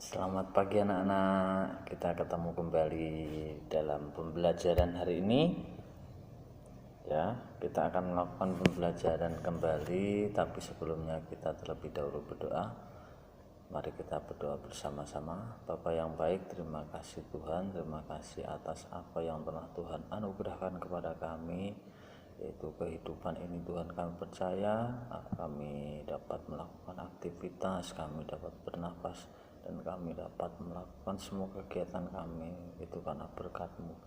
Selamat pagi anak-anak, kita ketemu kembali dalam pembelajaran hari ini. Ya, kita akan melakukan pembelajaran kembali, tapi sebelumnya kita terlebih dahulu berdoa. Mari kita berdoa bersama-sama. Bapa yang baik, terima kasih Tuhan, terima kasih atas apa yang telah Tuhan anugerahkan kepada kami, yaitu kehidupan ini. Tuhan, kami percaya kami dapat melakukan aktivitas, kami dapat bernafas, dan kami dapat melakukan semua kegiatan kami itu karena berkat-Mu.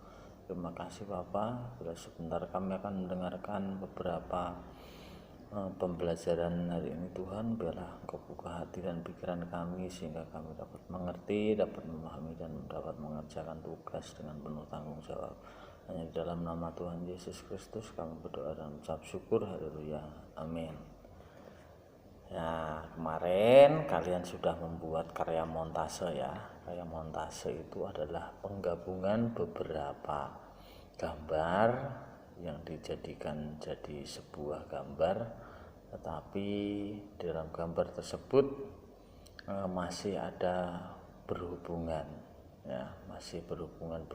Terima kasih Bapa. Bila sebentar kami akan mendengarkan beberapa pembelajaran hari ini, Tuhan, biarlah Engkau buka hati dan pikiran kami sehingga kami dapat mengerti, dapat memahami, dan dapat mengerjakan tugas dengan penuh tanggung jawab. Hanya di dalam nama Tuhan Yesus Kristus kami berdoa dan mengucap syukur. Haleluya, amin. Ya, kemarin kalian sudah membuat karya montase ya. Karya montase itu adalah penggabungan beberapa gambar yang dijadikan jadi sebuah gambar, tetapi dalam gambar tersebut masih ada berhubungan ya, masih berhubungan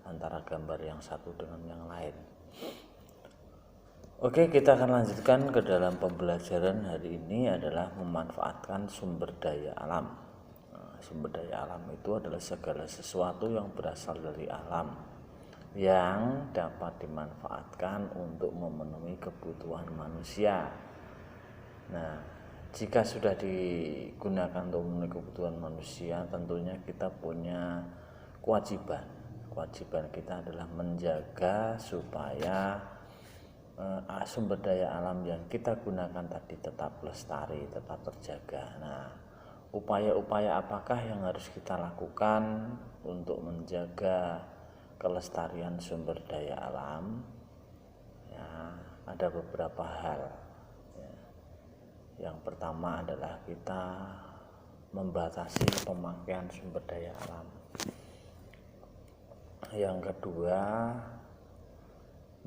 antara gambar yang satu dengan yang lain. Oke, kita akan lanjutkan ke dalam pembelajaran hari ini adalah memanfaatkan sumber daya alam. Sumber daya alam itu adalah segala sesuatu yang berasal dari alam yang dapat dimanfaatkan untuk memenuhi kebutuhan manusia. Nah, jika sudah digunakan untuk memenuhi kebutuhan manusia, tentunya kita punya kewajiban. Kewajiban kita adalah menjaga supaya sumber daya alam yang kita gunakan tadi tetap lestari, tetap terjaga. Nah, upaya-upaya apakah yang harus kita lakukan untuk menjaga kelestarian sumber daya alam? Ya, ada beberapa hal. Ya. Yang pertama adalah kita membatasi pemakaian sumber daya alam. Yang kedua,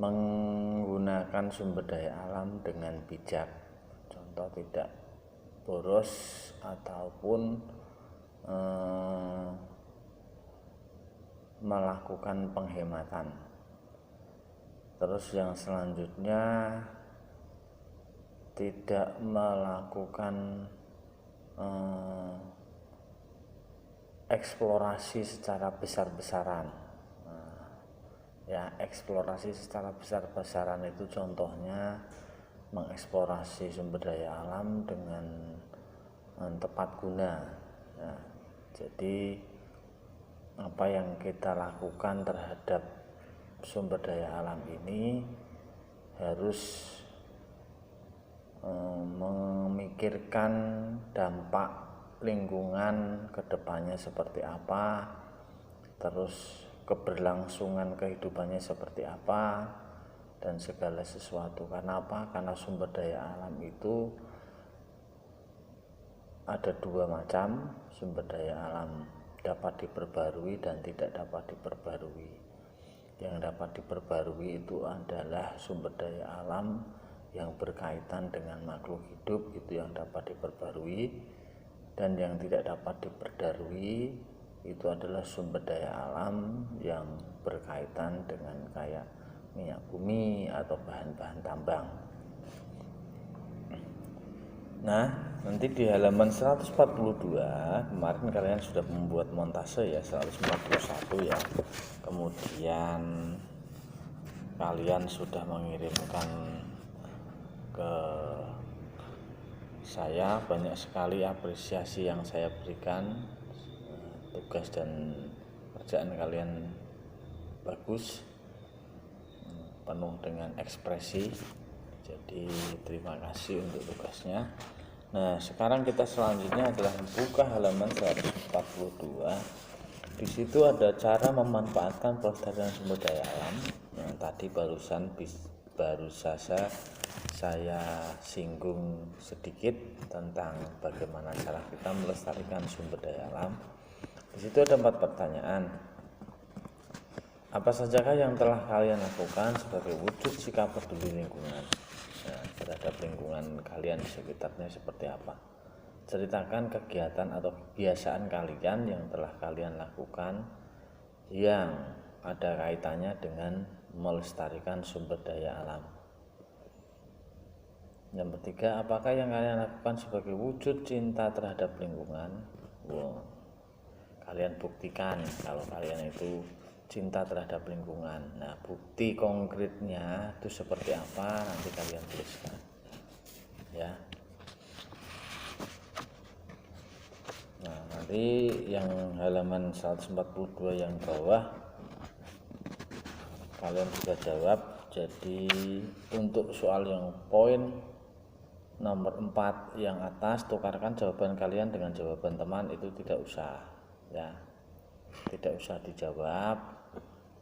menggunakan sumber daya alam dengan bijak. Contoh, tidak boros ataupun melakukan penghematan. Terus yang selanjutnya, tidak melakukan eksplorasi secara besar-besaran. Ya, eksplorasi secara besar-besaran itu contohnya mengeksplorasi sumber daya alam dengan tepat guna. Ya, jadi apa yang kita lakukan terhadap sumber daya alam ini harus memikirkan dampak lingkungan ke depannya seperti apa, terus keberlangsungan kehidupannya seperti apa, dan segala sesuatu. Karena apa? Karena sumber daya alam itu ada dua macam. Sumber daya alam dapat diperbarui dan tidak dapat diperbarui. Yang dapat diperbarui itu adalah sumber daya alam yang berkaitan dengan makhluk hidup, itu yang dapat diperbarui. Dan yang tidak dapat diperbarui itu adalah sumber daya alam yang berkaitan dengan kayak minyak bumi atau bahan-bahan tambang. Nah, nanti di halaman 142 kemarin kalian sudah membuat montase ya, 141 ya. Kemudian kalian sudah mengirimkan ke saya banyak sekali apresiasi yang saya berikan. Tugas dan kerjaan kalian bagus, penuh dengan ekspresi. Jadi terima kasih untuk tugasnya. Nah, sekarang kita selanjutnya adalah buka halaman 142. Di situ ada cara memanfaatkan pelestarian sumber daya alam yang tadi baru saja saya singgung sedikit tentang bagaimana cara kita melestarikan sumber daya alam. Di situ ada 4 pertanyaan. Apa sajakah yang telah kalian lakukan sebagai wujud sikap peduli lingkungan? Nah, terhadap lingkungan kalian di sekitarnya seperti apa? ceritakan kegiatan atau kebiasaan kalian yang telah kalian lakukan yang ada kaitannya dengan melestarikan sumber daya alam. Yang ketiga, apakah yang kalian lakukan sebagai wujud cinta terhadap lingkungan? Kalian buktikan kalau kalian itu cinta terhadap lingkungan. Nah, bukti konkretnya itu seperti apa, nanti kalian tuliskan ya. Nah, nanti yang halaman 142 yang bawah kalian juga jawab. Jadi untuk soal yang poin nomor 4 yang atas, tukarkan jawaban kalian dengan jawaban teman, itu tidak usah ya, tidak usah dijawab.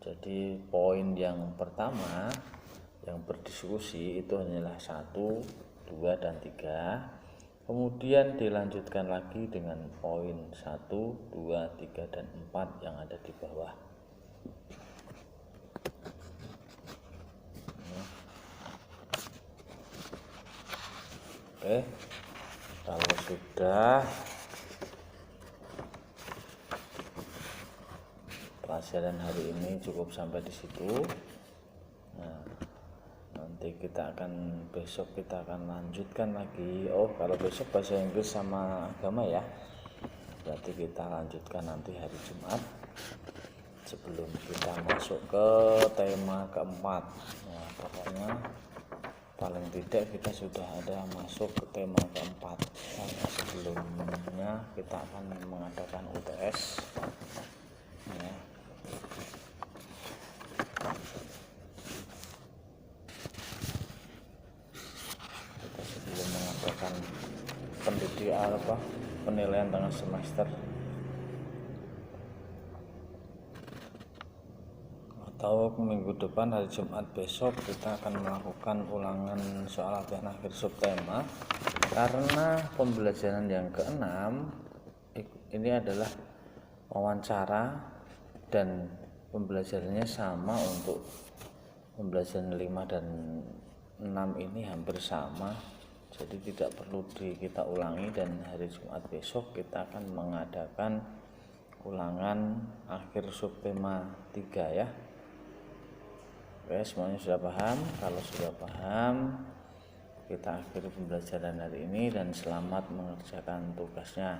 Jadi poin yang pertama yang berdiskusi itu hanyalah 1, 2, dan 3. Kemudian dilanjutkan lagi dengan poin 1, 2, 3, dan 4 yang ada di bawah. Oke, kalau sudah, pelajaran hari ini cukup sampai di situ. Nah, nanti besok kita akan lanjutkan lagi. Kalau besok bahasa Inggris sama agama ya, berarti kita lanjutkan nanti hari Jumat sebelum kita masuk ke tema keempat. Nah, pokoknya paling tidak kita sudah ada masuk ke tema keempat, karena sebelumnya kita akan mengadakan UTS ya. Kita sebelum mengadakan penilaian tengah semester atau minggu depan hari Jumat besok, kita akan melakukan ulangan soal latihan akhir subtema, karena pembelajaran yang ke-6 ini adalah wawancara dan pembelajarannya sama. Untuk pembelajaran 5 dan 6 ini hampir sama, jadi tidak perlu kita ulangi. Dan hari Jumat besok kita akan mengadakan ulangan akhir subtema 3 ya. Oke, semuanya sudah paham? Kalau sudah paham, kita akhiri pembelajaran hari ini dan selamat mengerjakan tugasnya.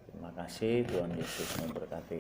Terima kasih, Tuhan Yesus memberkati.